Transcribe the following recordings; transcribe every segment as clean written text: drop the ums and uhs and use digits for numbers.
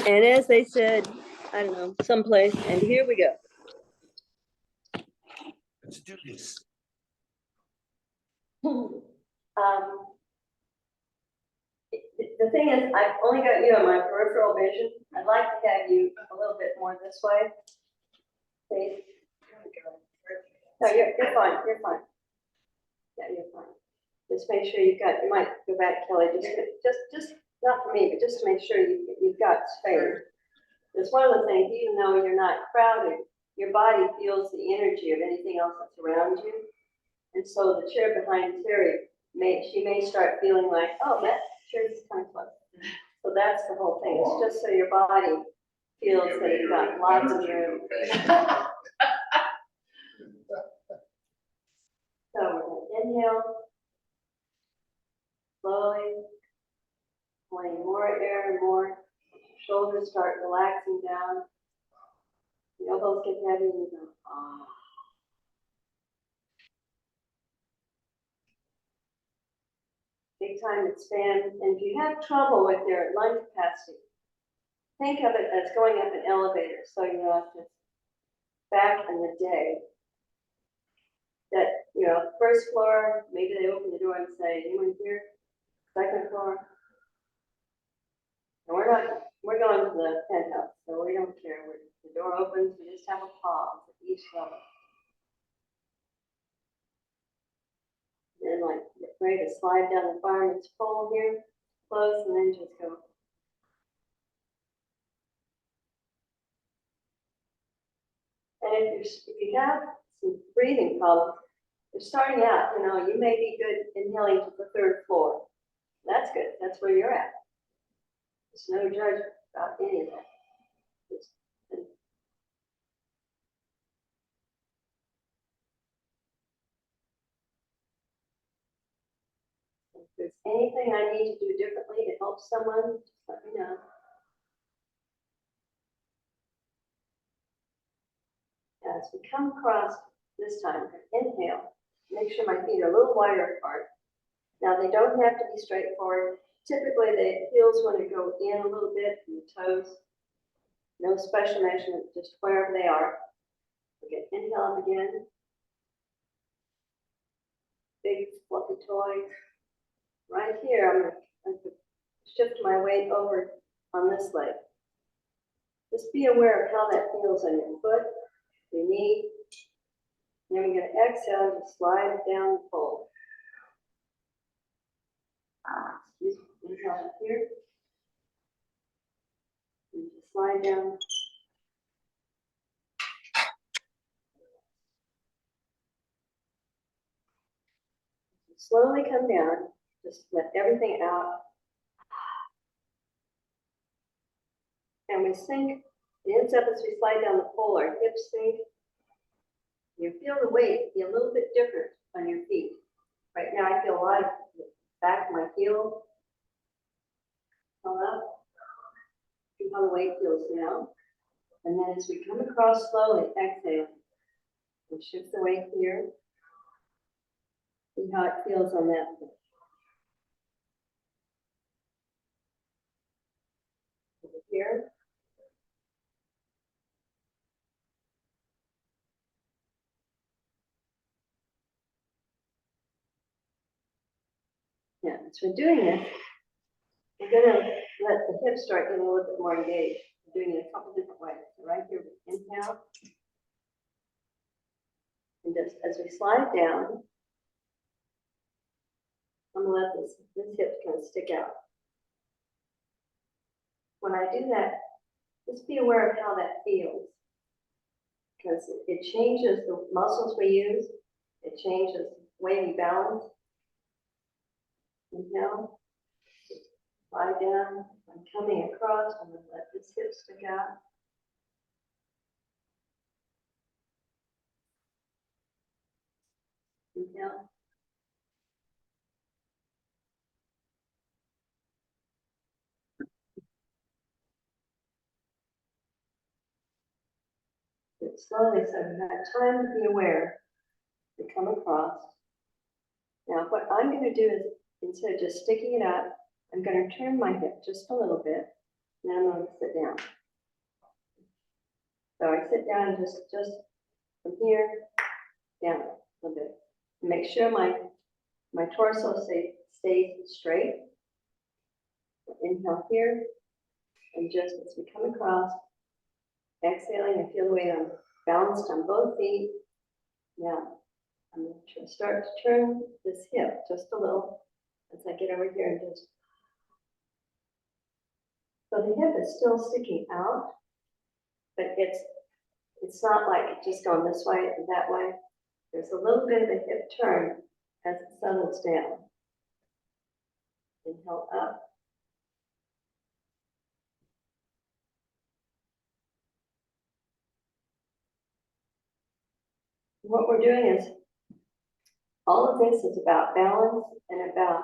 And as they said, I don't know, someplace, and here we go. Let's do this. The thing is, I've only got you on my peripheral vision. I'd like to have you a little bit more this way. Please. No, you're fine, you're fine. Yeah, you're fine. Just make sure you might go back, Kelly, just, not for me, but just to make sure you've got space. It's one of the things, even though you're not crowded, your body feels the energy of anything else that's around you. And so the chair behind Terry, she may start feeling like, oh, that chair's kind of close. So that's the whole thing. It's just so your body feels that it's got lots of room. So we're going to inhale, slowly, pulling more air and more. Shoulders start relaxing down. The elbows get heavy and you go, ah. Big time expand. And if you have trouble with your lung capacity, think of it as going up an elevator. So you know, if it's back in the day, that, you know, first floor, maybe they open the door and say, anyone here? Second floor. And we're going to the penthouse, so we don't care. The door opens, we just have a pause at each level. And like, get ready to slide down the fireman's pole here, close, and then just go. And if you have some breathing problems, you're starting out, you know, you may be good inhaling to the third floor. That's good. That's where you're at. There's no judgment about any of that. If there's anything I need to do differently to help someone, just let me know. As we come across this time, inhale, make sure my feet are a little wider apart. Now they don't have to be straightforward. Typically the heels want to go in a little bit and the toes. No special measurement, just wherever they are. Okay, inhale up again. Big fluffy toy. Right here, I'm going to shift my weight over on this leg. Just be aware of how that feels on your foot, your knee. And then we're going to exhale and slide it down the pole. Excuse me, inhale up here. And just slide down. Slowly come down. Just let everything out. And we sink. It ends up as we slide down the pole, our hips sink. You feel the weight be a little bit different on your feet. Right now I feel a lot of the back of my heel come up. See how the weight feels now. And then as we come across slowly, exhale. We shift the weight here. See how it feels on that foot. Over here. Yeah, as we're doing this, we're going to let the hips start getting a little bit more engaged. We're doing it a couple different ways. So right here, we inhale. And just as we slide down, I'm going to let this hip kind of stick out. When I do that, just be aware of how that feels. Because it changes the muscles we use. It changes the way we balance. Inhale. Lie down. I'm coming across. I'm going to let this hip stick out. Inhale. Do it slowly so you have time to be aware to come across. Now what I'm going to do is, instead of just sticking it up, I'm going to turn my hip just a little bit. Now I'm going to sit down. So I sit down just from here down a little bit. Make sure my torso stays straight. Inhale here, and just as we come across, exhaling, I feel the weight I'm balanced on both feet. Now, I'm going to start to turn this hip just a little as I get over here and just. So the hip is still sticking out, but it's not like it's just going this way and that way. There's a little bit of a hip turn as it settles down. Inhale up. What we're doing is, all of this is about balance and about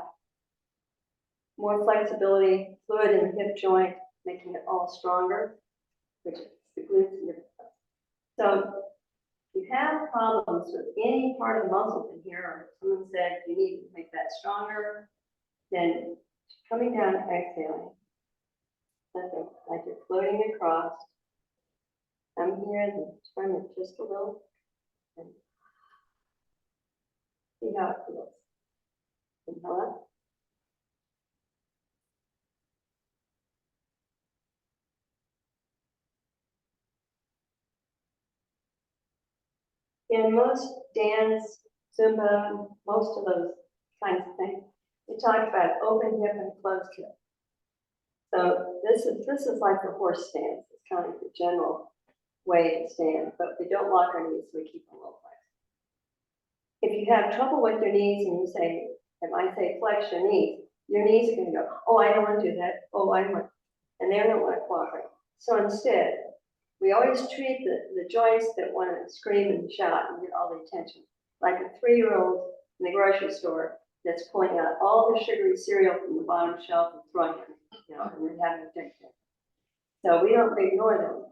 more flexibility, fluid in the hip joint, making it all stronger, which is the glutes and the. So if you have problems with any part of the muscles in here, or someone said you need to make that stronger, then coming down, exhaling. Like you're floating across. Come here and turn it just a little. And see how it feels. Inhale up. In most dance, Zumba, most of those kinds of things, we talk about open hip and closed hip. So this is like the horse stance. It's kind of the general way to stand, but we don't lock our knees, so we keep them low flexed. If you have trouble with your knees and you say, if I say flex your knees are going to go, oh, I don't want to do that. Oh, I don't want, and they don't want to cooperate. So instead, we always treat the joints that want to scream and shout and get all the attention, like a 3-year-old in the grocery store that's pulling out all the sugary cereal from the bottom shelf and throwing it, and we're having a drink. So we don't ignore them.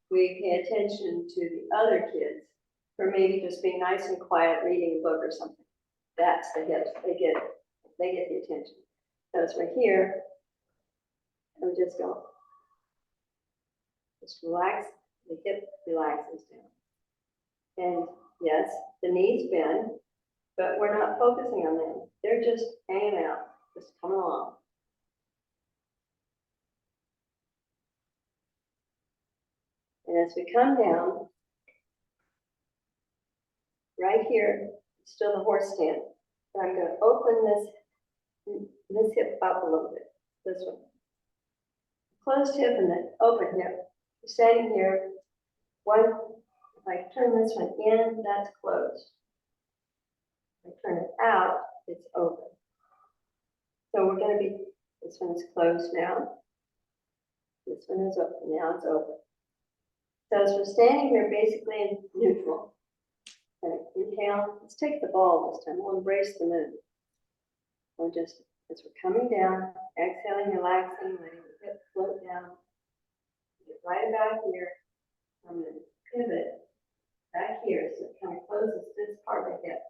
We pay attention to the other kids for maybe just being nice and quiet, reading a book or something. That's the hips. They get the attention. So as we're here, and we just go, just relax. The hip relaxes down. And yes, the knees bend, but we're not focusing on them. They're just hanging out, just coming along. And as we come down, right here, still the horse stance. So I'm going to open this hip up a little bit, this one. Closed hip and then open hip. You're standing here. If I turn this one in, that's closed. If I turn it out, it's open. So we're going to be, this one is closed now. This one is open, now it's open. So as we're standing here basically in neutral, and inhale, let's take the ball this time, we'll embrace the moon. We'll just, as we're coming down, exhaling, relaxing, letting the hip float down. Get right about here. I'm going to pivot back here, so it kind of closes this part of the hip.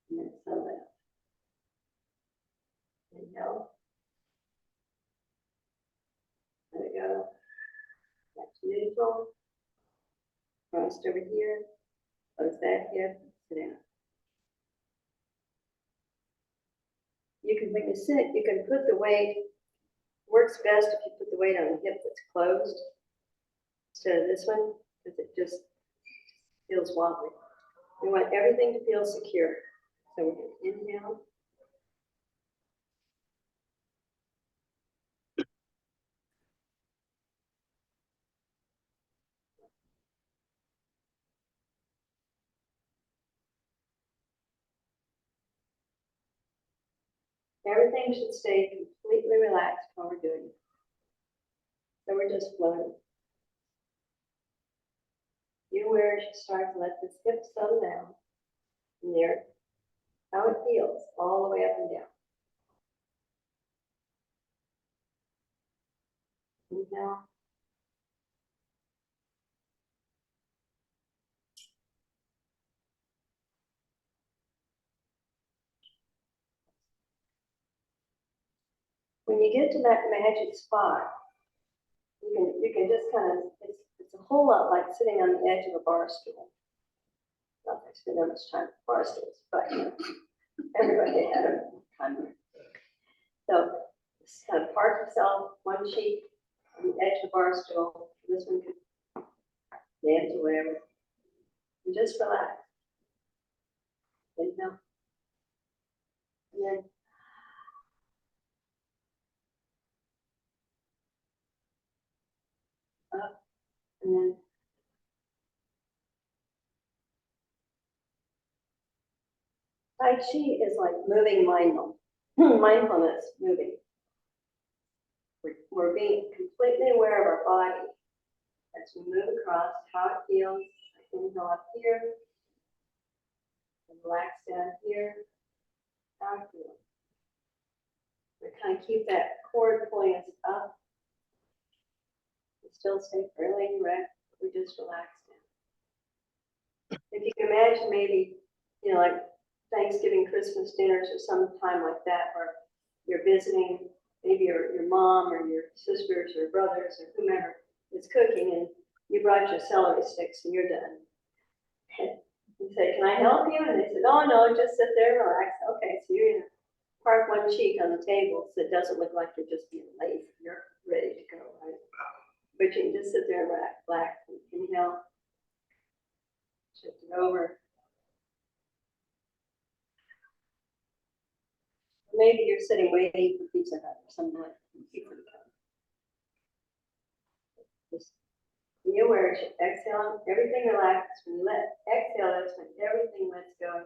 And then settle down. Inhale. Let it go. Back to neutral. Crossed over here. Close that hip. Sit down. You can, when you sit, you can put the weight. Works best if you put the weight on the hip that's closed instead of this one, because it just feels wobbly. We want everything to feel secure. So we're going to inhale. Everything should stay completely relaxed while we're doing it. So we're just floating. You where should start to let this hip settle down. And there, how it feels all the way up and down. Inhale. when you get to that magic spot, you can just kind of, it's a whole lot like sitting on the edge of a bar stool. Not that I spend that much time at bar stools, but you know, everybody had a time. So just kind of park yourself, one cheek on the edge of the bar stool. This one could dance or whatever. And just relax. Inhale. And then up. And then Tai Chi is like moving mindfulness, moving. We're being completely aware of our body as we move across, how it feels. Inhale up here, and relax down here, how it feels. We kind of keep that cord pulling us up. We still stay fairly erect, we just relax down. If you can imagine maybe, you know, like Thanksgiving, Christmas dinners or some time like that, where you're visiting maybe your mom or your sisters or brothers or whomever is cooking, and you brought your celery sticks and you're done. And you say, can I help you? And they said, oh no, just sit there and relax. Okay, so you're gonna park one cheek on the table so it doesn't look like you're just being lazy. You're ready to go, right? But you can just sit there and relax. Inhale, shift it over. Maybe you're sitting waiting for Pizza Hut or something like that. Just be aware, exhale, everything relaxes. When you exhale, that's when everything lets go.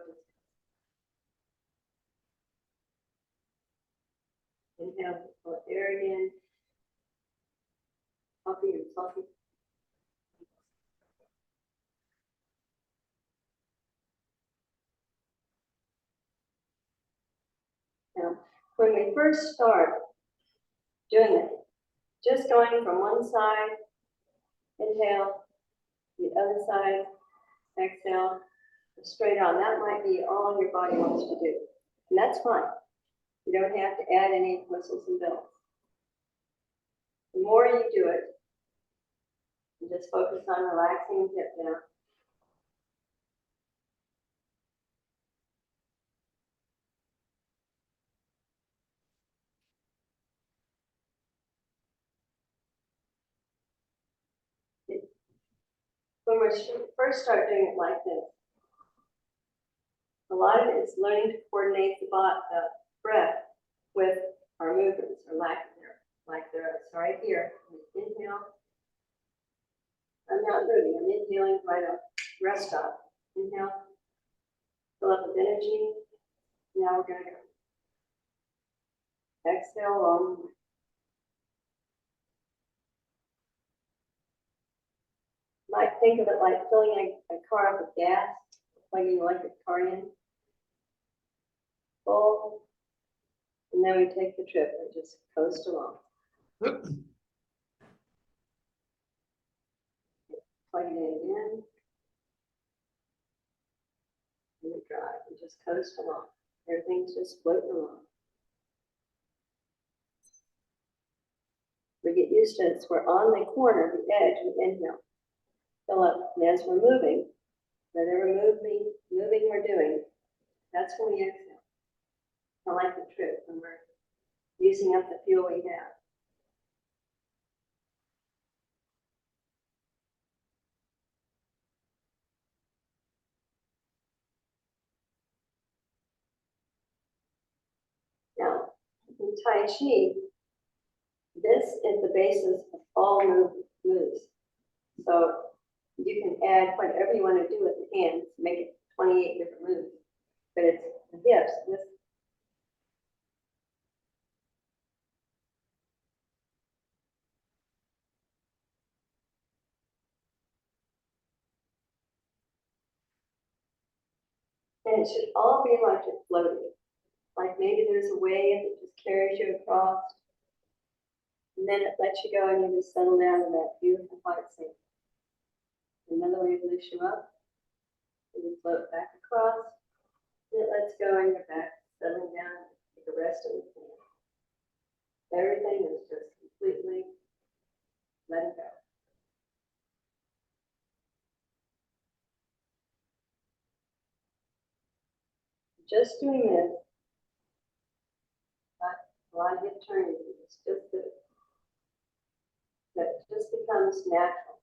Inhale, pull air in. Coffee and coffee. Now, when we first start doing it, just going from one side, inhale, the other side, exhale, straight on. That might be all your body wants to do. And that's fine. You don't have to add any whistles and bells. The more you do it, you just focus on relaxing the hip down. When we first start doing it like this, a lot of it is learning to coordinate the breath with our movements, or lack of there. Like there, so right here, inhale. I'm not moving, I'm inhaling right up, rest stop. Inhale, fill up with energy. Now we're gonna go. Exhale long. You might think of it like filling a car up with gas, plugging an electric car in. Full. And then we take the trip and just coast along. Plug it in again. And we drive and just coast along. Everything's just floating along. We get used to it. So we're on the corner, the edge, we inhale. Fill up. And as we're moving, whatever moving we're doing, that's when we exhale. I like the trip when we're using up the fuel we have. Now, in Tai Chi, this is the basis of all moves. So you can add whatever you want to do with the hands, make it 28 different moves. But it's the hips. And it should all be like it's floating. Like maybe there's a wave that just carries you across. And then it lets you go and you just settle down in that beautiful heart state. Another wave lifts you up. And you float back across. And it lets go and you're back, settling down, take a rest of the day. Everything is just completely let go. Just doing this, not a lot of eternity, it's just that just becomes natural.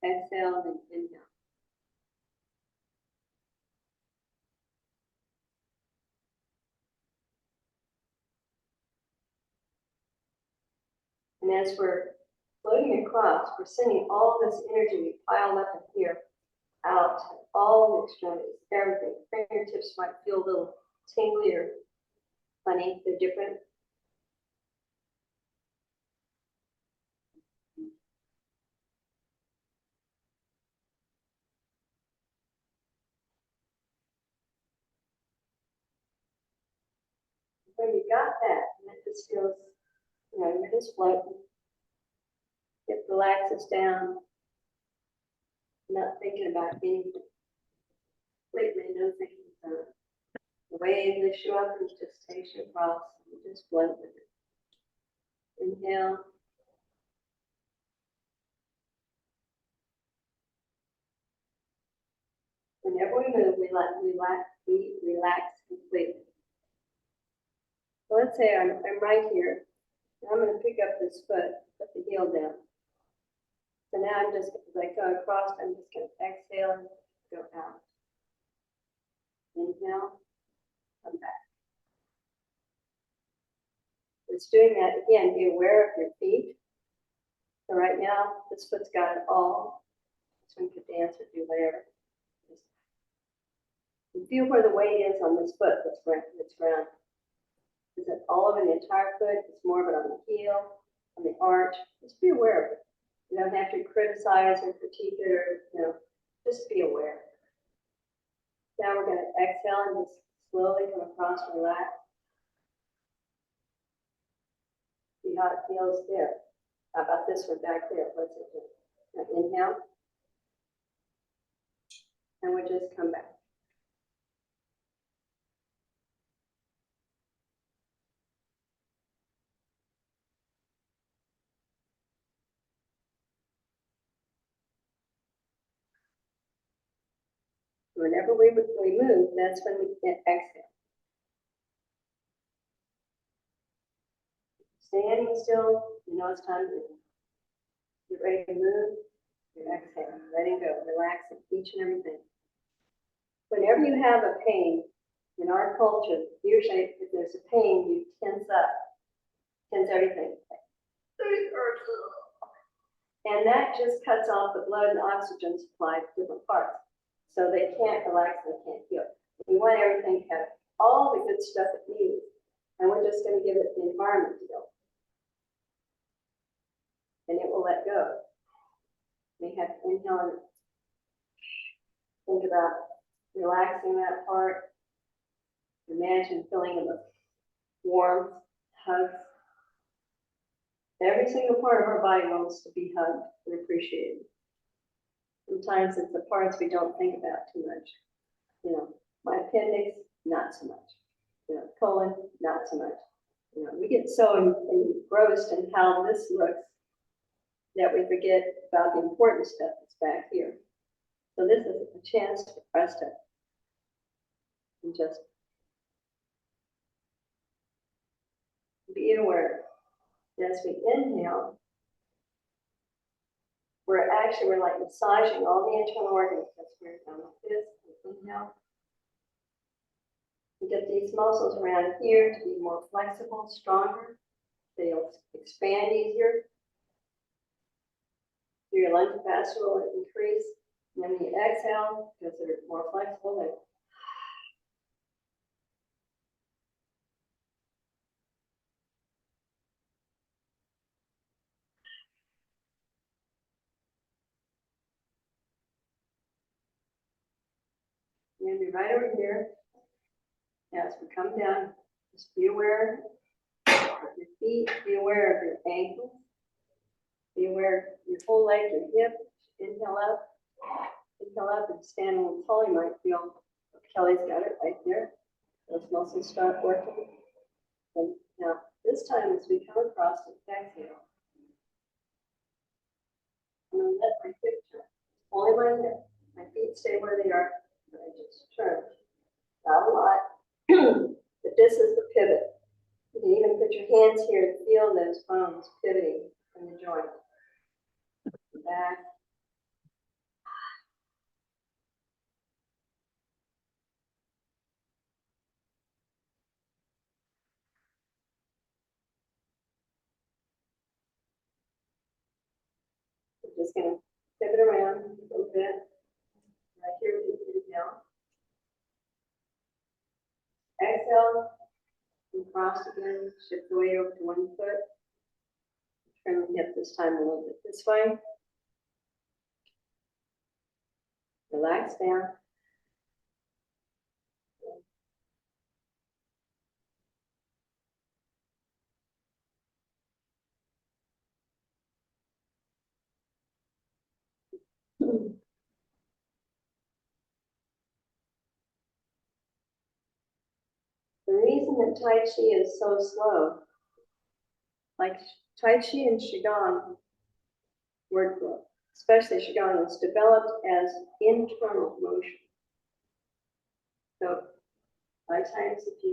Exhale and inhale. And as we're floating across, we're sending all this energy we piled up in here out to all the extremities, everything. Fingertips might feel a little tingly or funny, they're different. When you got that, and it just feels, you're just floating. It relaxes down, not thinking about anything. Completely no thinking done. The wave lifts you up and just takes you across and you just float with it. Inhale. Whenever we move, we relax completely. So let's say I'm right here, and I'm going to pick up this foot, put the heel down. So now I'm just, as I go across, I'm just going to exhale and go out. Inhale, come back. It's doing that again, be aware of your feet. So right now, this foot's got it all. This one could dance or do whatever. You feel where the weight is on this foot that's round. Is it all over the entire foot? It's more of it on the heel, on the arch. Just be aware of it. You don't have to criticize or critique it or, just be aware. Now we're going to exhale and just slowly come across and relax. See how it feels there. How about this one back there? What's it do? Now inhale. And we just come back. Whenever we move, that's when we exhale. Standing still, it's time to get ready to move. You exhale, letting go, relaxing each and everything. Whenever you have a pain, in our culture, usually if there's a pain, you tense up, tense everything. And that just cuts off the blood and oxygen supply to different parts. So they can't relax, they can't heal. We want everything to have all the good stuff it needs. And we're just going to give it the environment to go. And it will let go. We have to inhale and think about relaxing that part. Imagine filling it with warmth, hugs. Every single part of our body wants to be hugged and appreciated. Sometimes it's the parts we don't think about too much. My appendix, not so much. Colon, not so much. We get so engrossed in how this looks that we forget about the important stuff that's back here. So this is a chance for us to just be aware. As we inhale, we're like massaging all the internal organs. That's where it's like this. Inhale. We get these muscles around here to be more flexible, stronger. They'll expand easier. So your lung capacity will increase. And then when you exhale, because they're more flexible, you're going to be right over here. As we come down, just be aware of your feet, be aware of your ankles, be aware of your whole leg, your hip. Inhale up and stand a little tall. You might feel Kelly's got it right there. Those muscles start working. And now This time as we come across it, exhale. I'm going to let my hip turn. Only my hip. My feet stay where they are, but I just turn. Not a lot, but this is the pivot. You can even put your hands here and feel those bones pivoting in the joint. Back. We're just going to pivot around a little bit. Right here, we inhale. Exhale. And cross again. Shift the weight over to one foot. Turn the hip this time a little bit this way. Relax down. The reason that Tai Chi is so slow, like Tai Chi and Qigong workflow, especially Qigong, is developed as internal motion. So, by times if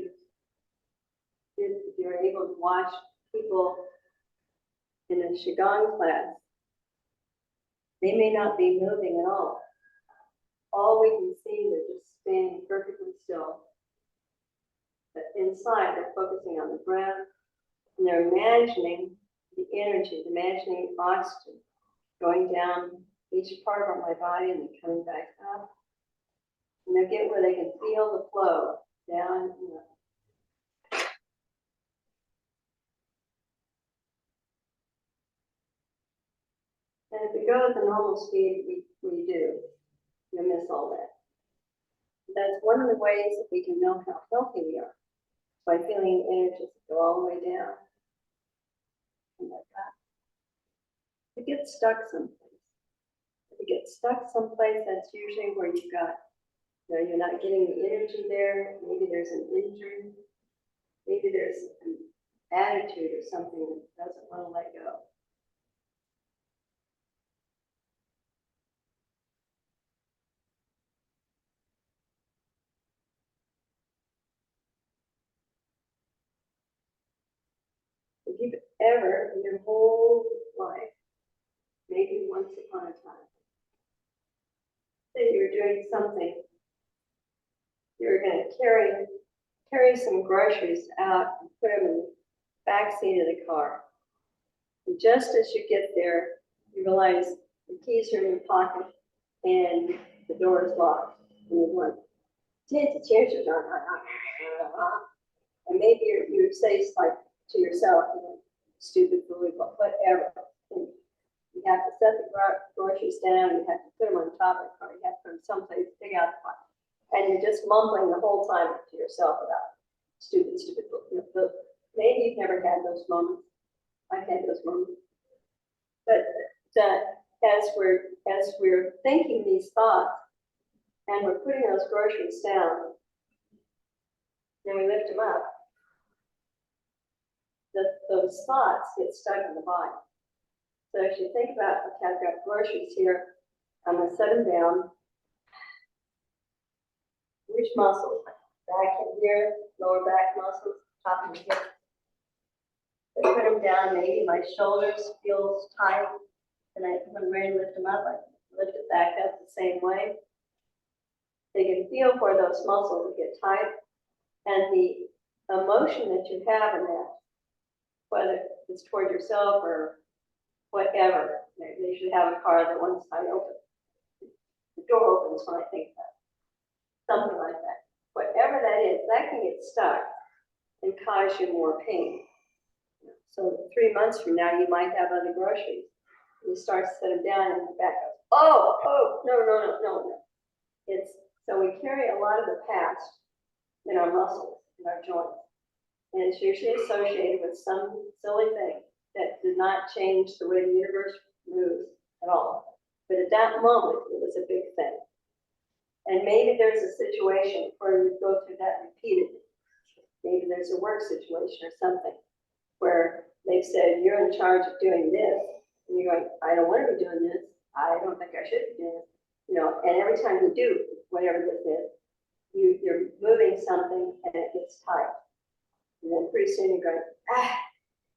you're able to watch people in a Qigong class, they may not be moving at all. All we can see, they're just standing perfectly still. But inside, they're focusing on the breath, and they're imagining the energy, imagining oxygen going down each part of my body and then coming back up. And they'll get where they can feel the flow down and up. And if it goes at normal speed, we do. You'll miss all that. That's one of the ways that we can know how healthy we are, by feeling the energy go all the way down. And like that. If it gets stuck someplace. If it gets stuck someplace, that's usually where you've got, you're not getting the energy there. Maybe there's an injury. Maybe there's an attitude or something that doesn't want to let go. If you've ever, in your whole life, maybe once upon a time, say you're doing something, you're going to carry some groceries out and put them in the back seat of the car. And just as you get there, you realize the keys are in your pocket and the door is locked. And you're going, and maybe you say like to yourself, stupid, foolish, whatever. And you have to set the groceries down, you have to put them on top of the car, you have to put them someplace, dig out the pot. And you're just mumbling the whole time to yourself about stupid, maybe you've never had those moments. I've had those moments. But as we're thinking these thoughts and we're putting those groceries down, then we lift them up, those thoughts get stuck in the body. So as you think about, okay, I've got groceries here, I'm going to set them down. Which muscles? Back in here, lower back muscles, top of the hip. I put them down, maybe my shoulders feels tight, and when I'm ready to lift them up, I lift it back up the same way. They can feel where those muscles get tight, and the emotion that you have in that, whether it's toward yourself or whatever. They should have a car that one side open. The door opens when I think about it. Something like that. Whatever that is, that can get stuck and cause you more pain. So 3 months from now, you might have other groceries. You start to set them down and the back goes, oh, no. So we carry a lot of the past in our muscles, in our joints. And it's usually associated with some silly thing that did not change the way the universe moves at all. But at that moment, it was a big thing. And maybe there's a situation where you go through that repeatedly. Maybe there's a work situation or something. where they've said, you're in charge of doing this, and you're going, I don't want to be doing this, I don't think I should be doing this, you know, and every time you do whatever this is, you're moving something and it gets tight. And then pretty soon you're going,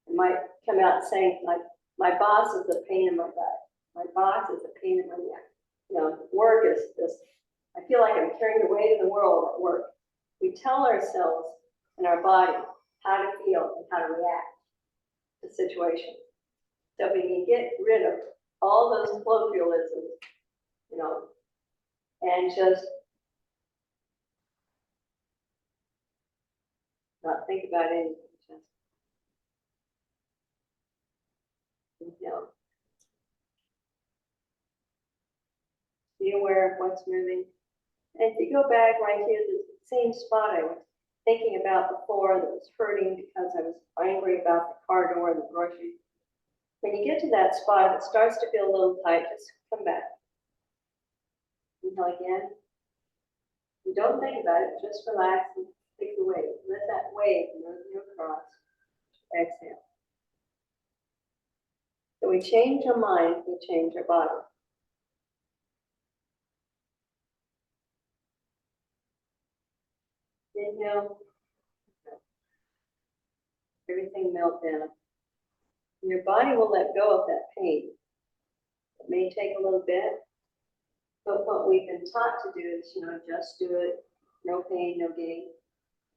it might come out saying, like, my boss is a pain in my butt. My boss is a pain in my neck. You know, work is this, I feel like I'm carrying the weight of the world at work. We tell ourselves and our body how to feel and how to react to situations. So we can get rid of all those colloquialisms, you know, and just not think about anything. Just, you know, be aware of what's moving. And if you go back right here, the same spot I was thinking about before that was hurting because I was angry about the car door and the groceries. When you get to that spot, if it starts to feel a little tight, just come back. Inhale again. You don't think about it, just relax and take the wave. Let that wave move you across. Exhale. So we change our mind, we change our body. Inhale. Everything melt down. And your body will let go of that pain. It may take a little bit, but what we've been taught to do is, you know, just do it. No pain, no gain.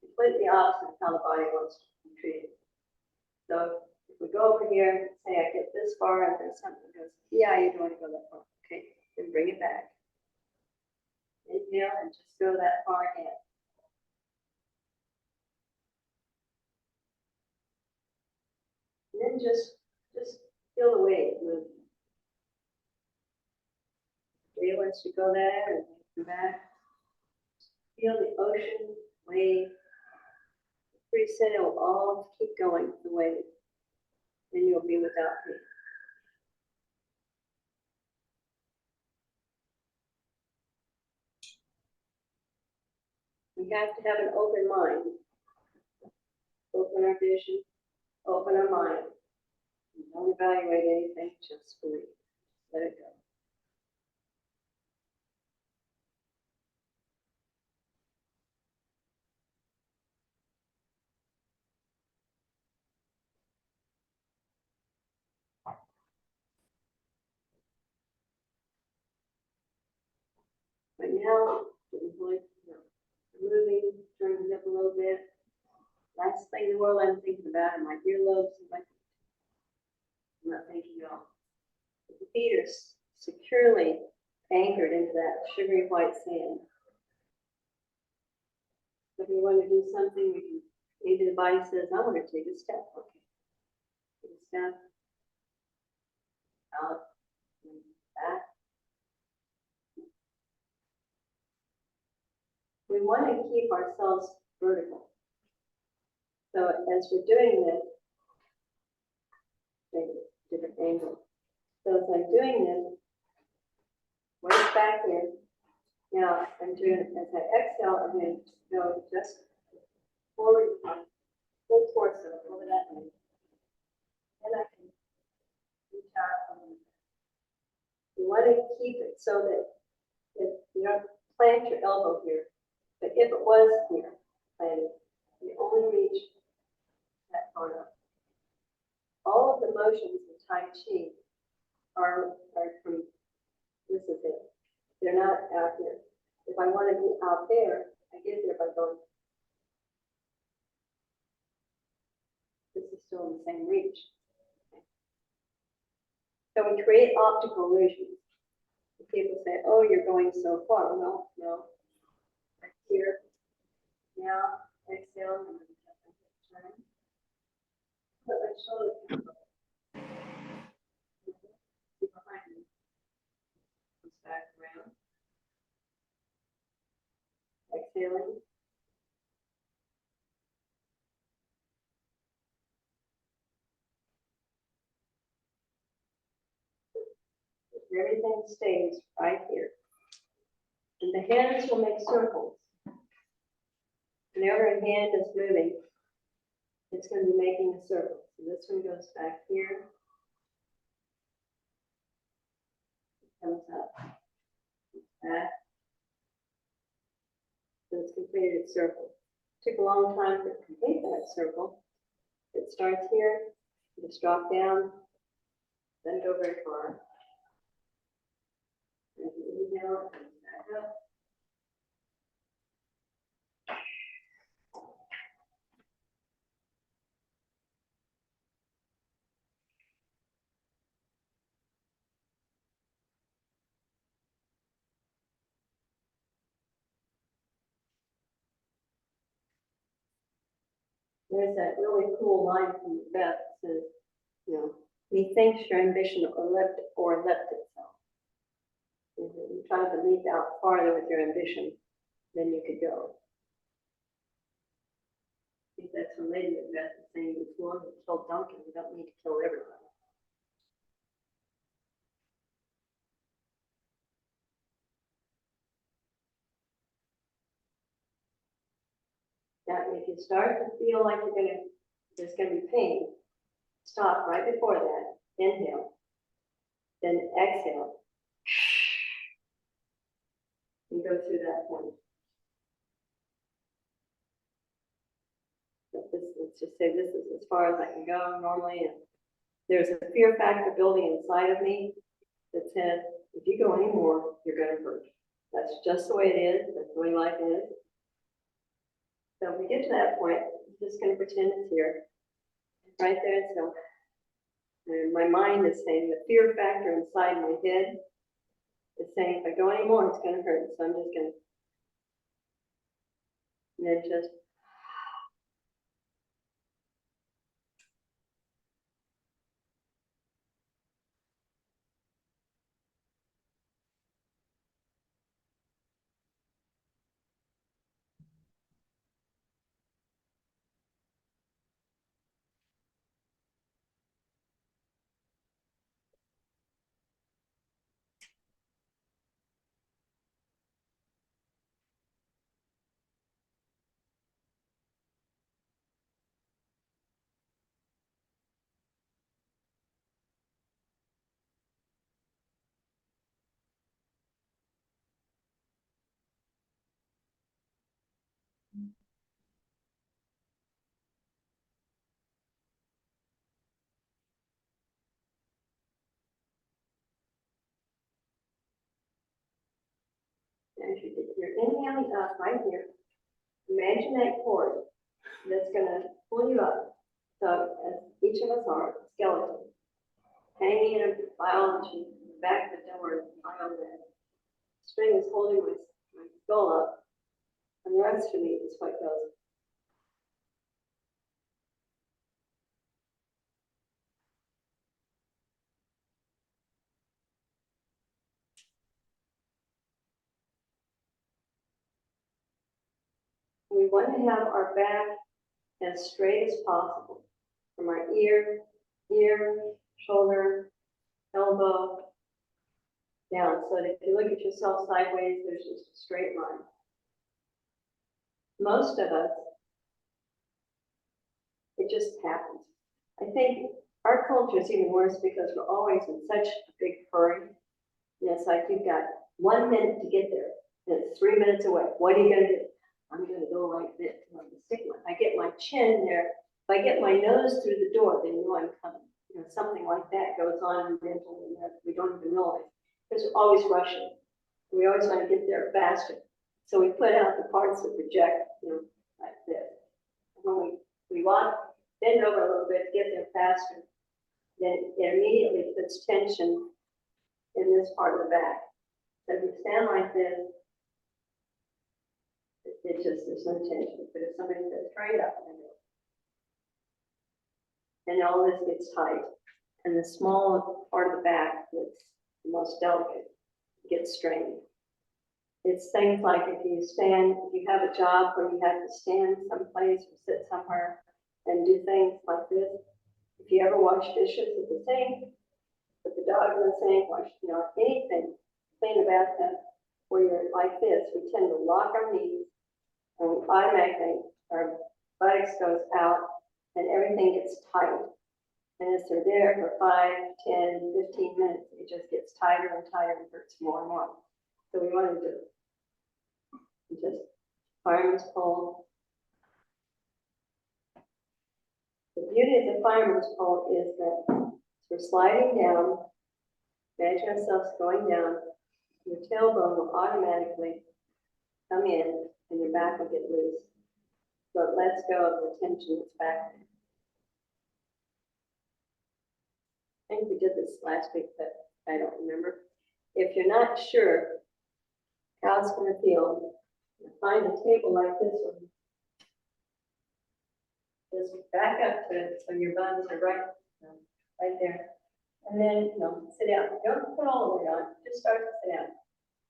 Completely opposite of how the body wants to be treated. So if we go over here and say, I get this far, and then something goes, yeah, you don't want to go that far. Okay, then bring it back. Inhale and just go that far again. And then just feel the wave move. Okay, once you go there and come back, feel the ocean wave. Pretty soon it will all keep going the wave, and you'll be without pain. We have to have an open mind. Open our vision, open our mind. Don't evaluate anything, just believe. Let it go. But now, moving, turn the hip a little bit. Last thing in the world I'm thinking about are my earlobes and my feet. I'm not thinking at all. The feet are securely anchored into that sugary white sand. So if you want to do something, we can, maybe the body says, I want to take a step. Okay. Take a step. Out. And back. We want to keep ourselves vertical. So as we're doing this, different angle. So as I'm doing this, weight back in. Now I'm doing it as I exhale, I'm going to go just forward, full torso over that way. And I can reach out. You want to keep it so that if you don't plant your elbow here, but if it was here, planted, you only reach that far up. All of the motions in Tai Chi are from, this is it. They're not out here. If I want to be out there, I get there by going. This is still in the same reach. So we create optical illusions. People say, oh, you're going so far. No, no. Right here. Now, exhale. And turn. Put my shoulders behind me. Comes back around. Exhaling. Everything stays right here. And the hands will make circles. Whenever a hand is moving, it's going to be making a circle. So this one goes back here. Comes up. Back. So it's completed its circle. Took a long time to complete that circle. It starts here, just drop down, then go very far. And inhale, and back up. There's that really cool line from Beth that says, you know, methinks your ambition or left itself. If you try to leap out farther with your ambition than you could go. I think that's related to Beth was saying before, we killed Duncan, we don't need to kill everyone. Now, if you start to feel like there's gonna be pain, stop right before that, inhale, then exhale. And go through that point. Let's just say this is as far as I can go normally, and there's a fear factor building inside of me that says, if you go any more, you're gonna hurt. That's just the way it is, that's the way life is. So if we get to that point, I'm just gonna pretend it's here. Right there, it's still. And my mind is saying, the fear factor inside my head is saying, if I go any more, it's gonna hurt. So I'm just gonna, and then just, as you're inhaling up right here, imagine that cord that's gonna pull you up. So as each of us are, skeleton, hanging in a biology, back of the door, bio bed. String is holding my skull up, and the rest of me is what goes. We want to have our back as straight as possible, from our ear, shoulder, elbow, down. So that if you look at yourself sideways, there's just a straight line. Most of us, it just happens. I think our culture is even worse because we're always in such a big hurry. And it's like you've got 1 minute to get there, and it's 3 minutes away. What are you gonna do? I'm gonna go like this. I get my chin there. If I get my nose through the door, then you know I'm coming. You know, something like that goes on mentally that we don't even realize. Because we're always rushing. We always want to get there faster. So we put out the parts that project, you know, like this. And when we want bend over a little bit to get there faster, then it immediately puts tension in this part of the back. So if you stand like this, it just, there's no tension. But if somebody says straight up, and all this gets tight, and the small part of the back that's the most delicate gets strained. It's things like if you have a job where you have to stand someplace or sit somewhere and do things like this. If you ever wash dishes at the sink, put the dog in the sink, wash, you know, anything, clean the bathtub, where you're like this, we tend to lock our knees and we automatically, our buttocks goes out and everything gets tight. And as they're there for 5, 10, 15 minutes, it just gets tighter and tighter and hurts more and more. So we want to do just fireman's pole. The beauty of the fireman's pole is that we're sliding down. Imagine ourselves going down. Your tailbone will automatically come in and your back will get loose. So it lets go of the tension that's back there. I think we did this last week, but I don't remember. If you're not sure how it's going to feel, find a table like this one. Just back up to it so your buns are right there. And then, sit down. Don't put all the weight on. Just start to sit down.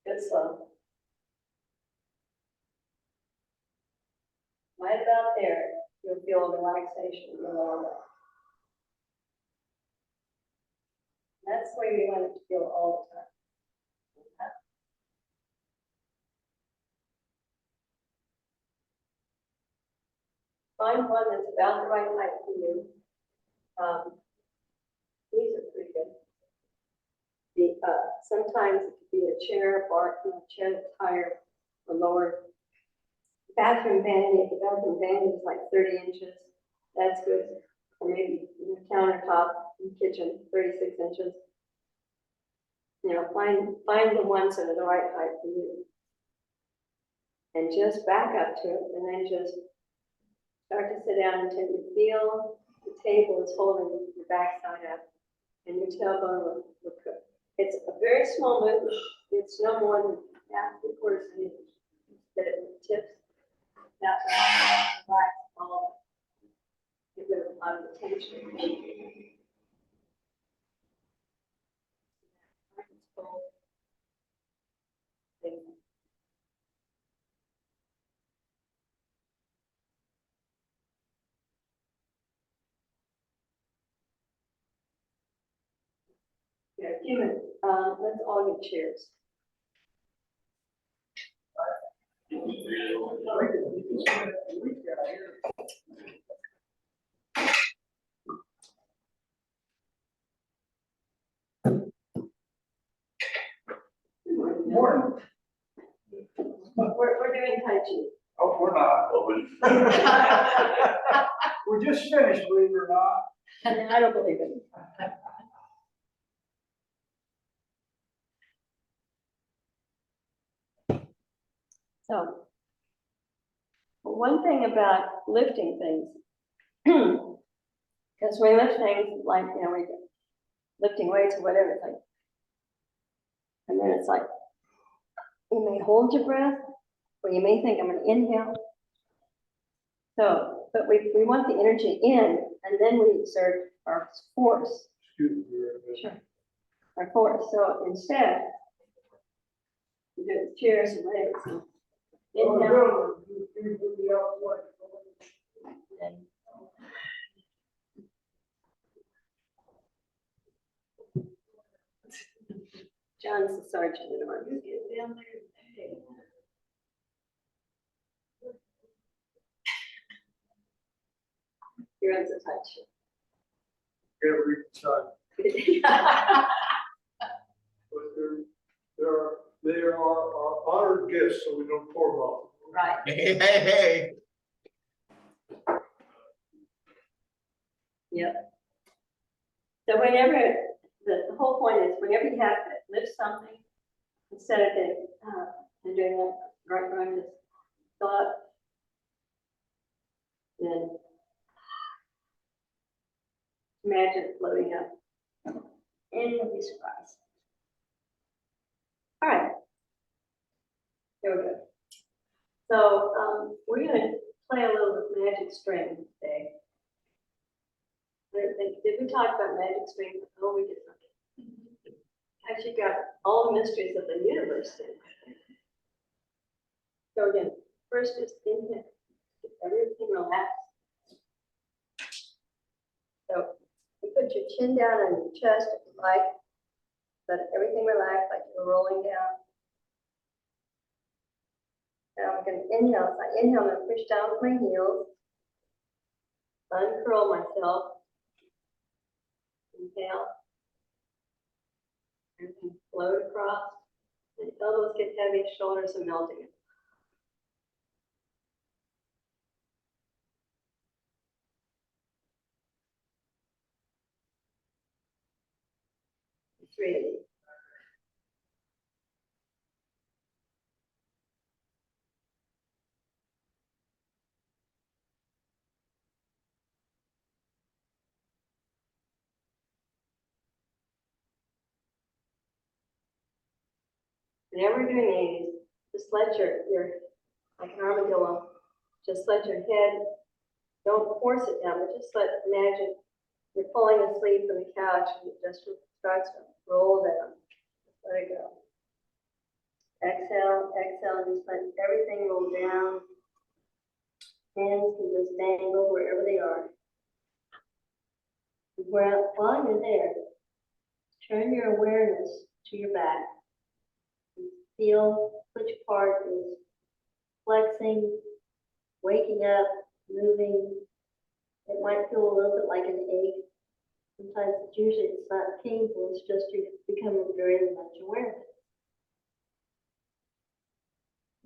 Good slow. Right about there, you'll feel a relaxation in your lower back. That's the way we want it to feel all the time. Find one that's about the right height for you. These are pretty good. Sometimes it could be a chair, a chair that's higher or lower. Bathroom vanity, if the bathroom vanity is like 30 inches, that's good. Or maybe your countertop in the kitchen, 36 inches. Find the ones that are the right height for you. And just back up to it, and then just start to sit down until you feel the table is holding your backside up, and your tailbone will cook. It's a very small movement. It's no more than half, 3/4 inch that it tips. That will relax all, get rid of a lot of the tension. Yeah, a few minutes. Let's all get chairs. Morning. We're doing Tai Chi. Oh, we're not. We're just finished, believe it or not. I don't believe it. So, one thing about lifting things, because we lift things like, we lifting weights or whatever, it's like, and then it's like, you may hold your breath, or you may think I'm going to inhale. So, but we want the energy in, and then we exert our force. Excuse me. Sure. Our force. So instead, we do cheers and legs. Inhale. John's the sergeant at arms. Get down there. You're on the touch. Every time. But they are our honored guests, so we don't pour them off. Right. Hey. Yep. So whenever, the whole point is whenever you have to lift something, instead of it, and doing that right around this thought, then imagine it floating up. And you'll be surprised. All right. Here we go. So we're going to play a little magic string today. Did we talk about magic string? Oh, we did not. Actually got all the mysteries of the universe in. So again, first just inhale, get everything relaxed. So you put your chin down on your chest if you like. Let everything relax like you're rolling down. Now I'm going to inhale. So I inhale, I'm going to push down with my heels. Uncurl myself. Inhale. And then float across. And elbows get heavy, shoulders are melting. Three of these. Whenever you're doing these, just let your like an armadillo, just let your head, don't force it down, but just imagine you're falling asleep on the couch and it just starts to roll down. Just let it go. Exhale, exhale, and just let everything roll down. Hands can just dangle wherever they are. While you're there, turn your awareness to your back. Feel which part is flexing, waking up, moving. It might feel a little bit like an ache. Sometimes it's not painful, it's just you're becoming very much aware of it.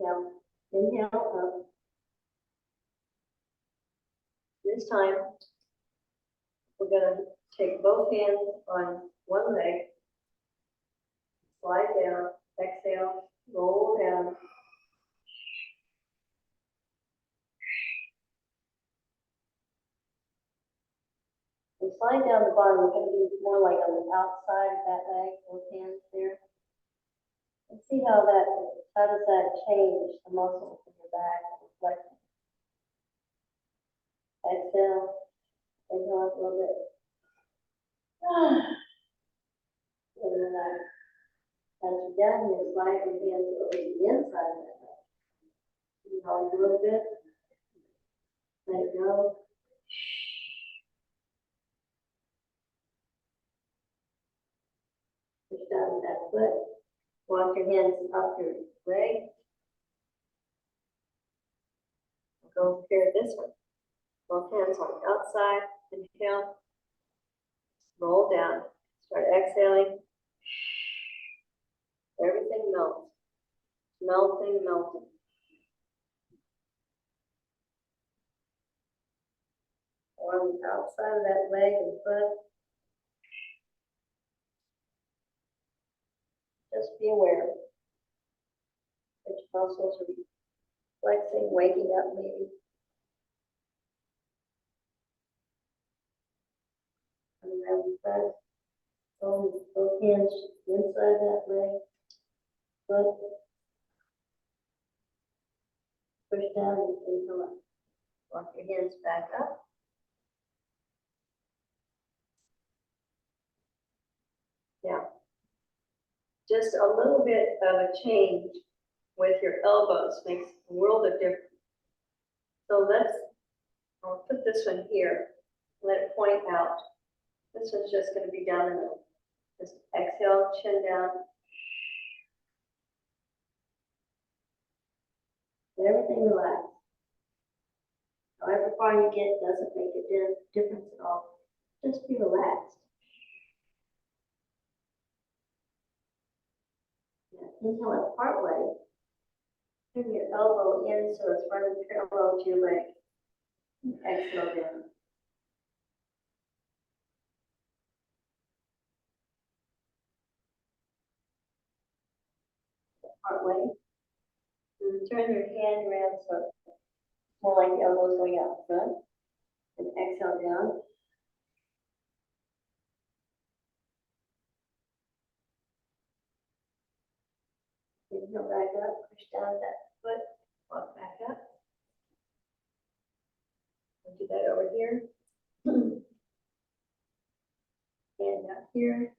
Now, inhale up. This time, we're going to take both hands on one leg, slide down, exhale, roll down. And slide down the bottom, we're going to be more like on the outside of that leg, both hands there. And see how does that change the muscles in your back and reflecting. Exhale, inhale up a little bit. And then as you're down here, slide your hands over to the inside of that leg. Inhale a little bit. Let it go. Push down with that foot. Walk your hands up your leg. Go here this way. Both hands on the outside. Inhale. Roll down. Start exhaling. Everything melts. Melting, melting. On the outside of that leg and foot. Just be aware which muscles are flexing, waking up maybe. And then front, both hands inside that leg, foot. Push down and come up. Walk your hands back up. Now, just a little bit of a change with your elbows makes a world of difference. So I'll put this one here, let it point out. This one's just going to be down the middle. Just exhale, chin down. Let everything relax. However far you get doesn't make a difference at all. Just be relaxed. Inhale it part way. Turn your elbow in so it's running parallel to your leg. Exhale down. Part way. And turn your hand around so it's more like the elbows going out front. And exhale down. Inhale back up, push down that foot, walk back up. We'll do that over here. And up here.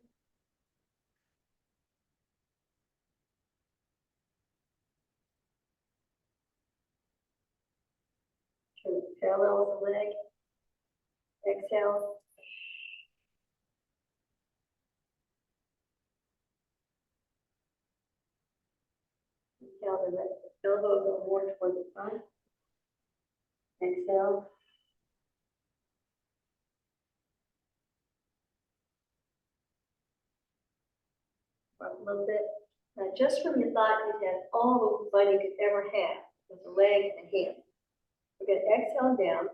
Turn parallel with the leg. Exhale. Inhale and let the elbow go more toward the front. Exhale. a little bit. Now, just from your thought, you have all the fun you could ever have with the leg and hand. We're going to exhale down.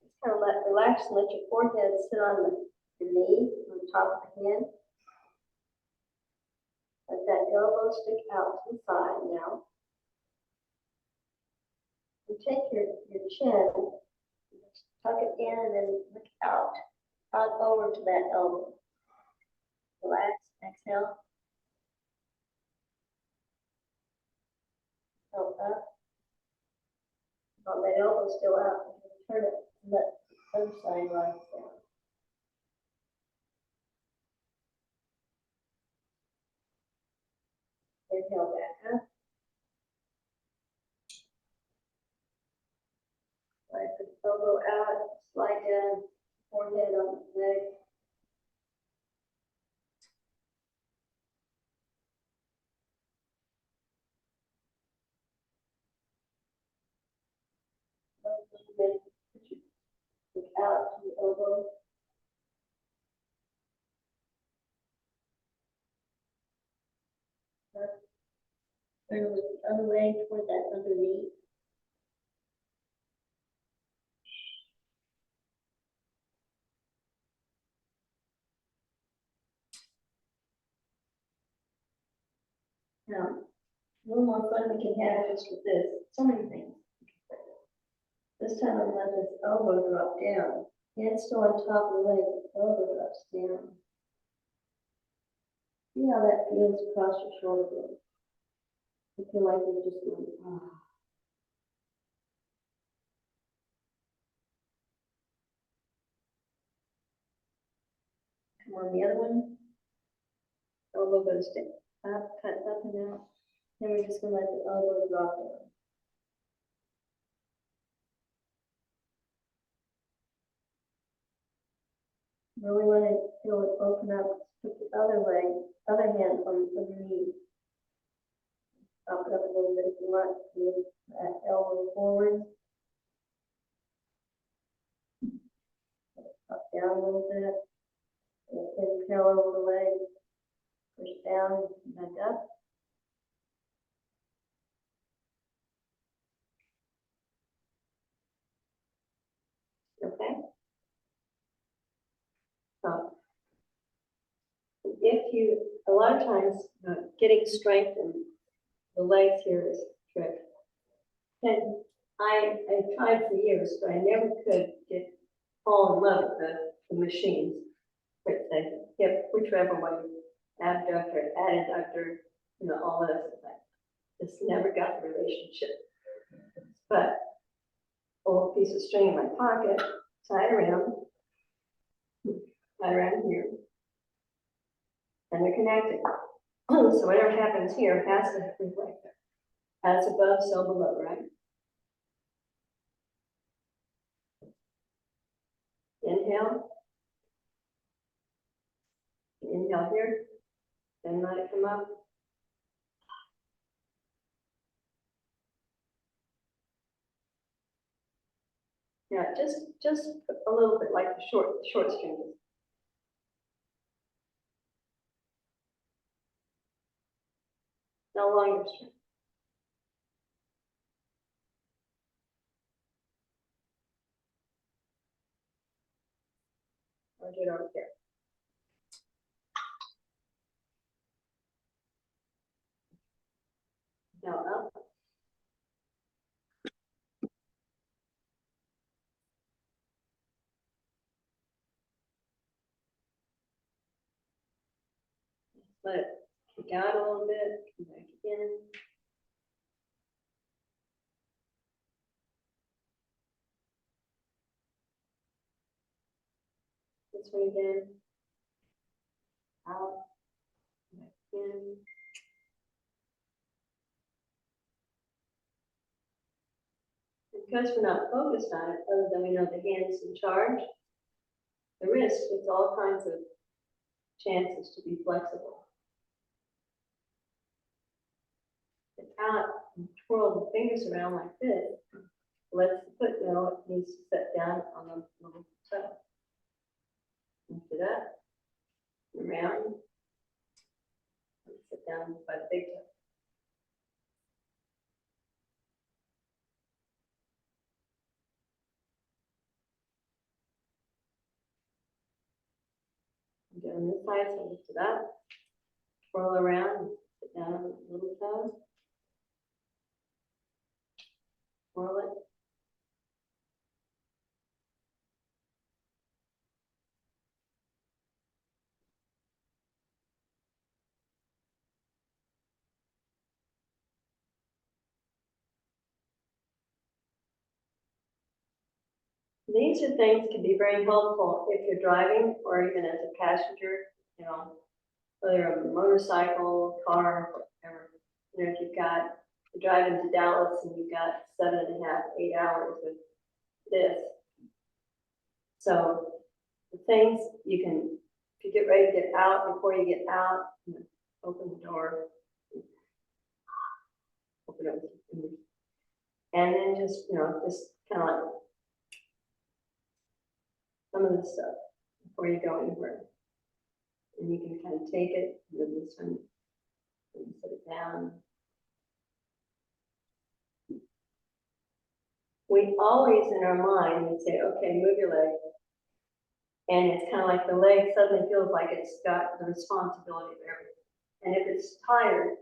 Just kind of relax and let your forehead sit on the knee on top of the hand. Let that elbow stick out to the side now. And take your chin, just tuck it in and then look out over to that elbow. Relax, exhale. Go up. Oh, that elbow's still out. Turn it and let the other side rise down. Inhale back up. Slide the elbow out, slide down, forehead on the leg. Look out to the elbow. Turn with the other leg toward that other knee. Now, a little more fun we can have just with this. So many things. This time I'm going to let this elbow drop down. Hand still on top of the leg, the elbow drops down. See how that feels across your shoulder blade. I feel like you're just going, ah. Come on, the other one. Elbow goes down, up, cut up and out. Then we're just going to let the elbow drop down. Really want to feel it open up. Put the other leg, other hand on the knee. Up it up a little bit if you want. Move that elbow forward. Up down a little bit. And then curl over the leg. Push down, back up. Okay. So, if you, a lot of times, getting strength in the legs here is a trick. And I tried for years, but I never could fall in love with the machines. Like the hip, whichever way, abductor, adductor, all those things. Just never got the relationship. But pull a piece of string in my pocket, tie it around here, and they're connected. So whatever happens here has to reflect there. As above, so below, right? Inhale. Inhale here, then let it come up. Yeah, just a little bit like the short strings. No longer string. I'll get over here. Now up. Let it kick out a little bit, come back again. This one again. Out, back in. Because we're not focused on it, other than we know the hand's in charge, the wrist gets all kinds of chances to be flexible. Get out and twirl the fingers around like this. Lets the foot know it needs to set down on the little toe. Lift it up, around, sit down by the big toe. And on this side, so lift it up, twirl around, sit down on the little toe, twirl it. These are things can be very helpful if you're driving or even as a passenger, you know, whether you're on a motorcycle, car, whatever. You know, if you're driving to Dallas and you've got 7.5, 8 hours of this. So the things you can, if you get ready to get out, before you get out, you know, open the door, open up, and then just, you know, just kind of like some of this stuff before you go anywhere. And you can kind of take it, move this one, and set it down. We always in our mind, we say, okay, move your leg. And it's kind of like the leg suddenly feels like it's got the responsibility of everything. And if it's tired,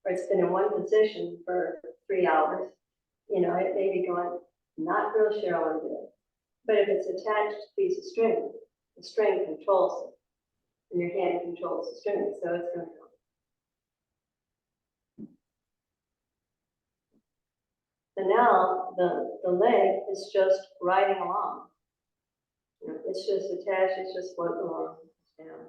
or it's been in one position for 3 hours, you know, it may be going, not real sure I want to do it. But if it's attached to a piece of string, the string controls it. And your hand controls the string, so it's going to go. So now the leg is just riding along. You know, it's just attached, it's just floating along, down.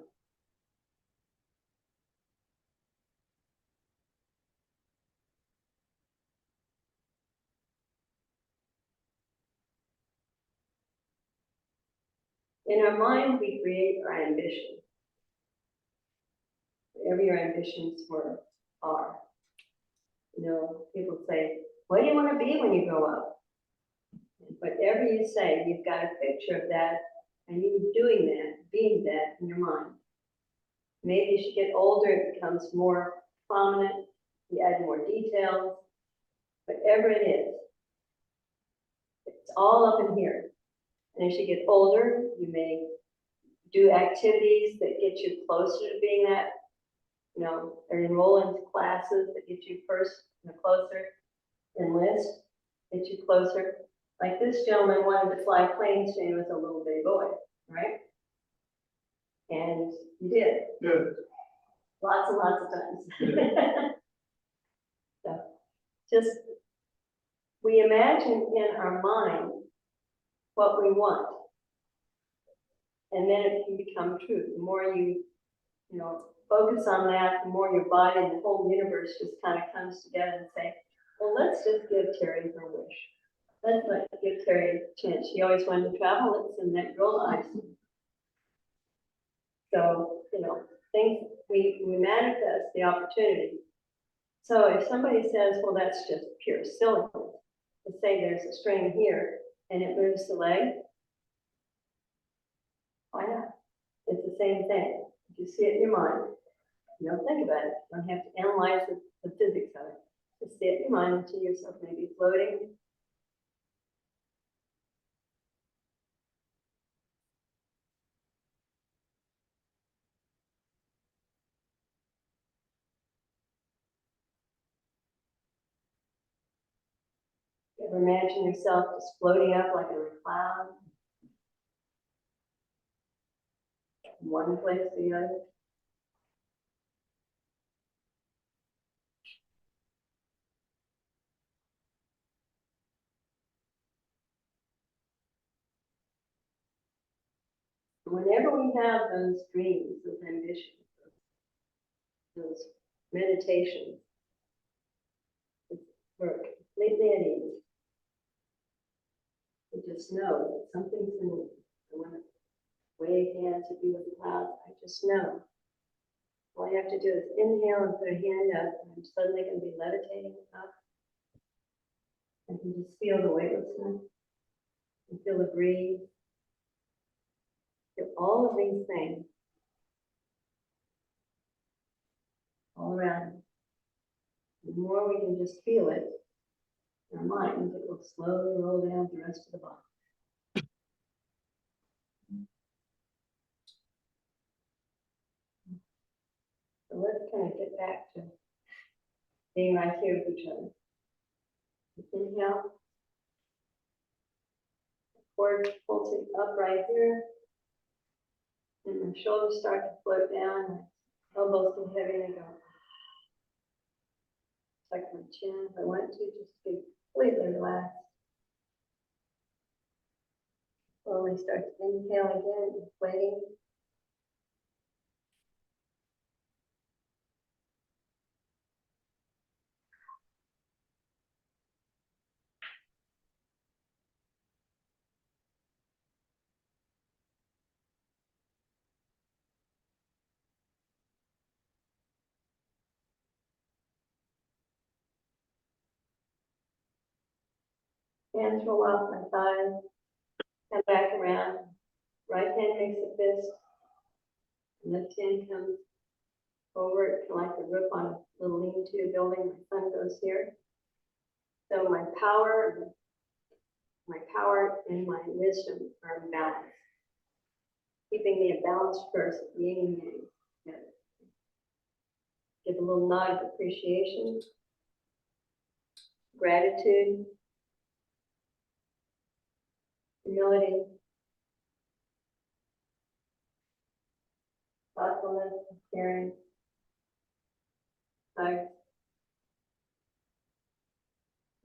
In our mind, we create our ambition. Whatever your ambitions are. You know, people say, what do you want to be when you grow up? And whatever you say, you've got a picture of that, and you're doing that, being that in your mind. Maybe as you get older, it becomes more prominent, you add more details, whatever it is, it's all up in here. And as you get older, you may do activities that get you closer to being that, you know, or enroll in classes that get you closer, enlist, get you closer. Like this gentleman wanted to fly planes when he was a little bitty boy, right? And he did. Yeah. Lots and lots of times. Yeah. So just, we imagine in our mind what we want. And then it can become true. The more you know, focus on that, the more your body and the whole universe just kind of comes together and say, well, let's just give Terry her wish. Let's give Terry a chance. She always wanted to travel. Let's send that girl to Iceland. So, you know, things, we manifest the opportunity. So if somebody says, well, that's just pure silliness, to say there's a string here and it moves the leg, why not? It's the same thing. If you see it in your mind, you don't think about it. You don't have to analyze the physics of it. Just see it in your mind and see yourself maybe floating. You ever imagine yourself just floating up like in a cloud, from one place to the other? Whenever we have those dreams, those ambitions, those meditations, we're completely at ease. We just know that something's in it. I want to wave hands at you with the clouds. I just know. All you have to do is inhale and put a hand up, and I'm suddenly going to be levitating up. I can just feel the weightlessness, and feel the breeze, feel all of these things all around. The more we can just feel it in our mind, it will slowly roll down the rest of the body. So let's kind of get back to being right here with each other. Inhale. Forward pulls it up right here. And my shoulders start to float down. My elbows get heavy and I go. Like my chin, if I want to, just be completely relaxed. Slowly start to inhale again, inflating. Hands roll off my thighs, come back around. Right hand makes a fist. Left hand comes over it like a roof on a little lean-to building. My sun goes here. So my power and my wisdom are in balance. Keeping me a balanced person, yin and yang. Give a little nod of appreciation, gratitude, humility, thoughtfulness, caring, hugs.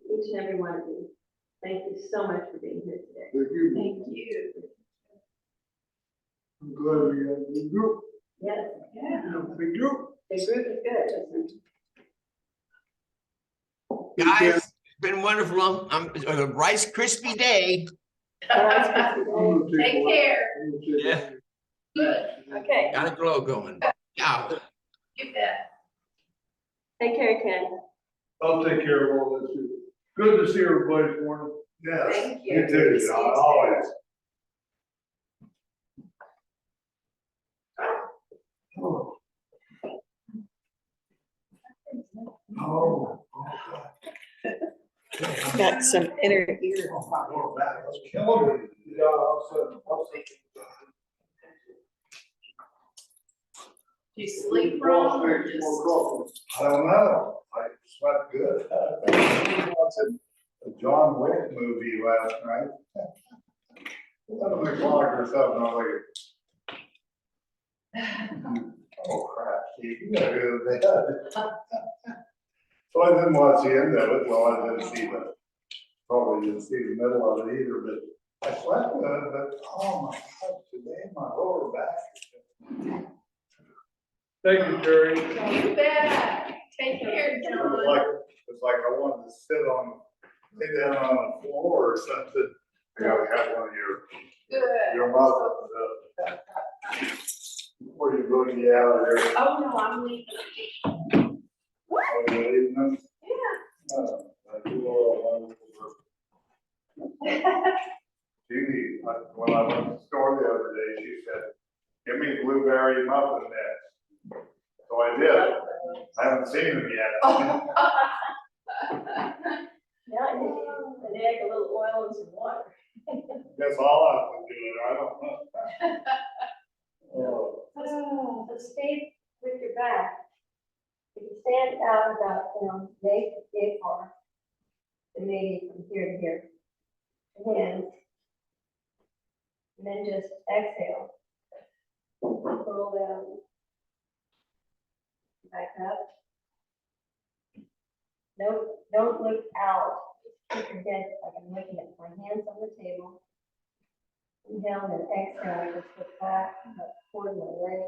Each and every one of you. Thank you so much for being here today. Thank you. Thank you. I'm glad we got a big group. Yes, Yeah. Big group. the group is good, isn't it? Guys, it's been wonderful. It's a Rice Krispie day. Take care. Yeah. Good. Okay, Got a glow going. Yeah. You bet. take care, Ken. I'll take care of all this too. Good to see everybody this morning. Yes. Thank you. You too, John, always. Oh. Got some inner ear. That was killing me. Yeah, I'll say. Do you sleep wrong or just? I don't know. I slept good. I watched a John Wick movie last night. 11 o'clock or something. I was like, oh crap, Steve, you gotta go to bed. So I didn't watch the end of it. Well, I probably didn't see the middle of it either, but I slept good, but oh my God, today my lower back. Thank you, Jerry. You bet. Take care, It's John. like I wanted to sit down on the floor or something. I gotta have one of Good. your muffins before you go get out of there. Oh, no, I'm leaving. Are you leaving them? Yeah. I do all wonderful work. When I went to the store the other day, she said, give me blueberry muffin mix. So I did. I haven't seen them yet. Now you need an egg, a little oil and some water. Guess all I can do it, I don't know. So stay with your back. If you stand out about, yay far, and maybe from here to here, hands, and then just exhale. Roll down. Back up. Don't look out. Keep your head like I'm looking at my hands on the table. Inhale and then exhale. I just look back, up toward my leg.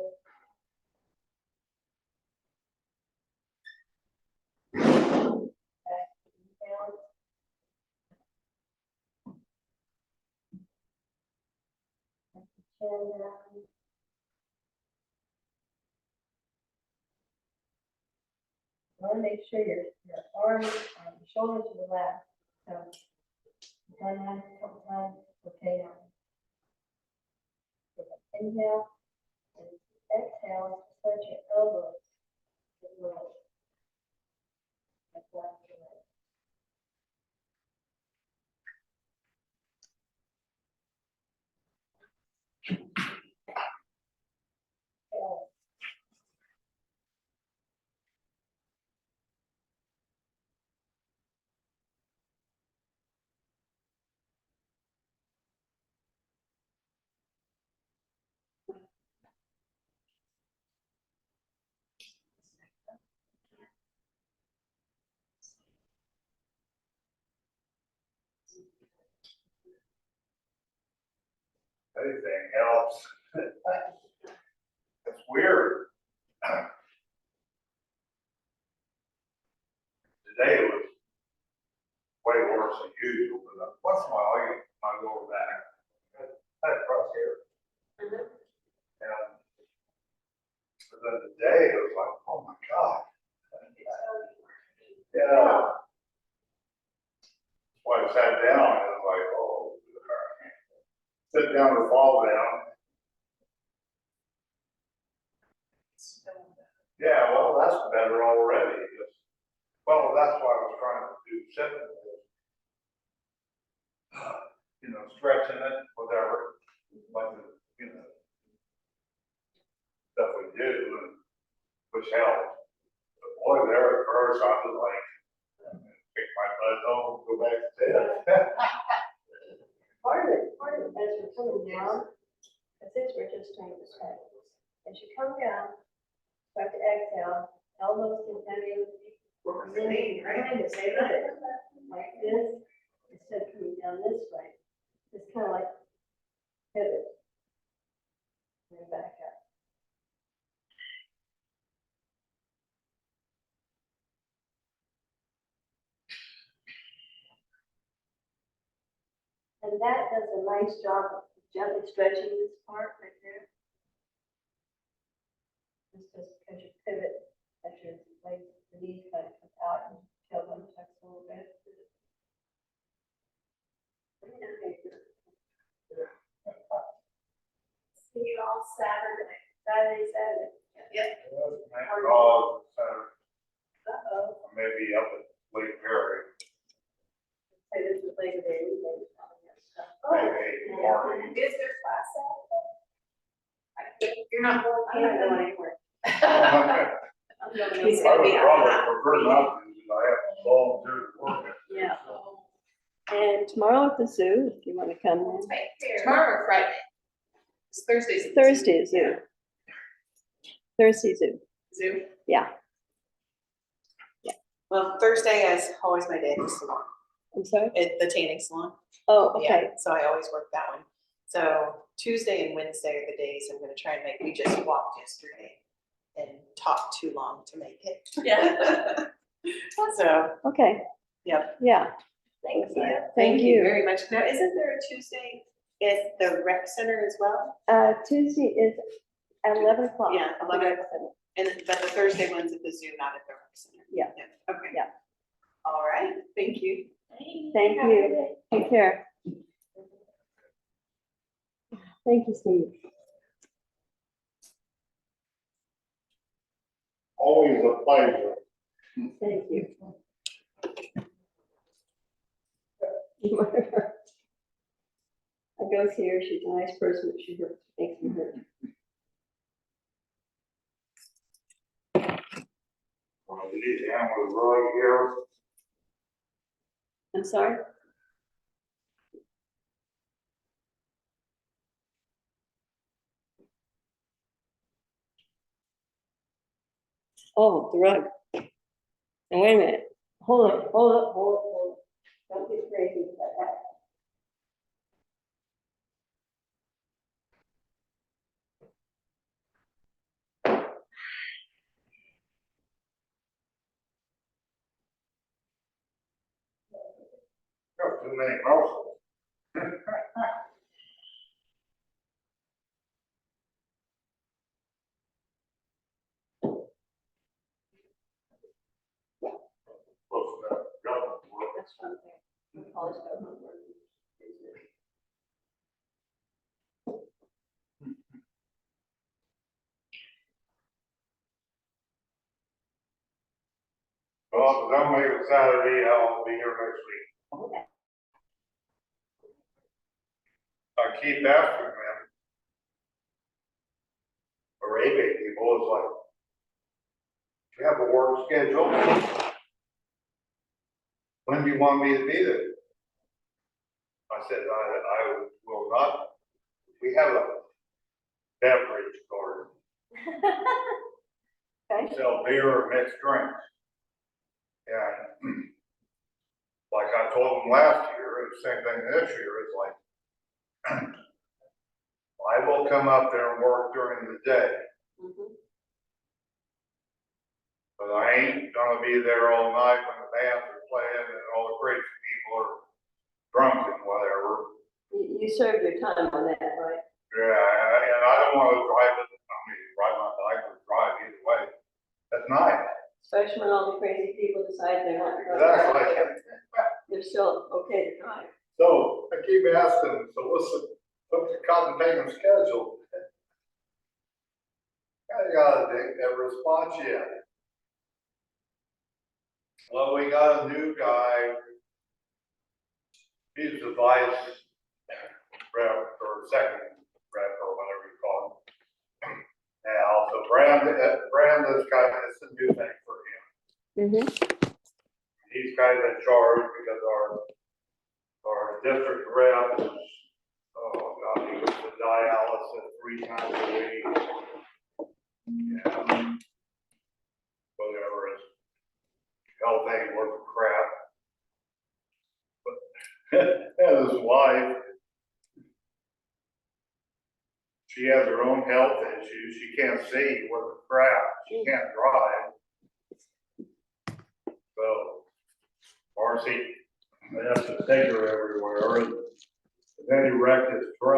Back, inhale. Chin down. Want to make sure your arms, your shoulders are relaxed. So, done that a couple times. Okay, now. Inhale and exhale. Let your elbows get low. else. It's weird. Today it was way worse than usual, but once in a while I go back. I cross here. Mhm. And but then today it was like, oh my God. Yeah. Well, I sat down and it was like, oh, sit down or fall down. Yeah, well, that's better already. Well, that's why I was trying to do sitting. You know, stretching it, whatever, like, stuff we do, and which helped. But boy, there at first, I was like, pick my butt home, go back to bed. Part of it, as you're coming down, because since we're just doing this right, as you come down, start to exhale, elbows can come in. And then you kind of say it like this, instead of coming down this way. It's kind of like pivot. And then back up. And that does a nice job of gently stretching this part right there. It's just because you pivot, as your legs, the knees kind of come out and tailbone tucks a little bit. See you all Saturday. Yep. Oh, so Uh-oh. maybe up at Lake Perry, Say this is Labor Day weekend. maybe morning. Is there class Saturday? You're not going. I'm not going anywhere. I I'm going He's would gonna be probably out. prefer not to, I have to volunteer to work it. Yeah. And tomorrow at the zoo, if you want to come in. Tomorrow or Friday? It's Thursdays. at the Thursday zoo. Thursday zoo. Zoo? Yeah. Well, Thursday is always my day at the salon, I'm sorry? at the tanning salon. Oh, Yeah, okay. so I always work that one. So Tuesday and Wednesday are the days I'm gonna try and make, we just walked yesterday and talked too long to make it. Yeah. So, Okay. yep. Yeah. Thank you. Thank you. very much. Now, isn't there a Tuesday at the rec center as well? Tuesday is at 11 o'clock. Yeah, 11. Center. And, but the Thursday one's at the zoo, not at the rec center. Yeah. Okay. Yeah. All right, thank you. Thank you. Take care. Thank you, Steve. Always a pleasure. Thank you. I go see her, she's a nice person, but she makes me hurt. We need to handle the rug here. I'm sorry? Oh, the rug. And wait a minute. Hold up. Don't get crazy about that. Got too many houses. Close enough, government work. That's one thing. College government work. Well, if don't make it Saturday, I'll be here next week. Okay. I keep asking them. Or AP people, it's like, do you have a work schedule? When do you want me to be there? I said, I will not, we have a beverage garden, Okay. sell beer and mixed drinks. And like I told them last year, the same thing this year, is like, I will will come up there and work during the day. Mhm. But I ain't gonna be there all night when the bands are playing and all the crazy people are drunk and whatever. You served your time on that, right? Yeah, and I don't wanna drive it, ride my bike or drive either way at night. Especially when all the crazy people decide they're not. gonna Exactly. drive. They're still okay to drive. So I keep asking, so what's the cotton payment schedule? I got a response yet. Well, we got a new guy. He's the vice rep or second rep or whatever you call him. Now, so Brandon's kind of, it's a new thing for him. Mm-hmm. He's kind of in charge because our district rep is, oh God, he goes to dialysis 3 times a week. Yeah. Whatever his health ain't worth a crap. But and his wife, she has her own health issues. She can't see worth a crap. She can't drive. So, Marcy, they have to take her everywhere. And then he wrecked his truck.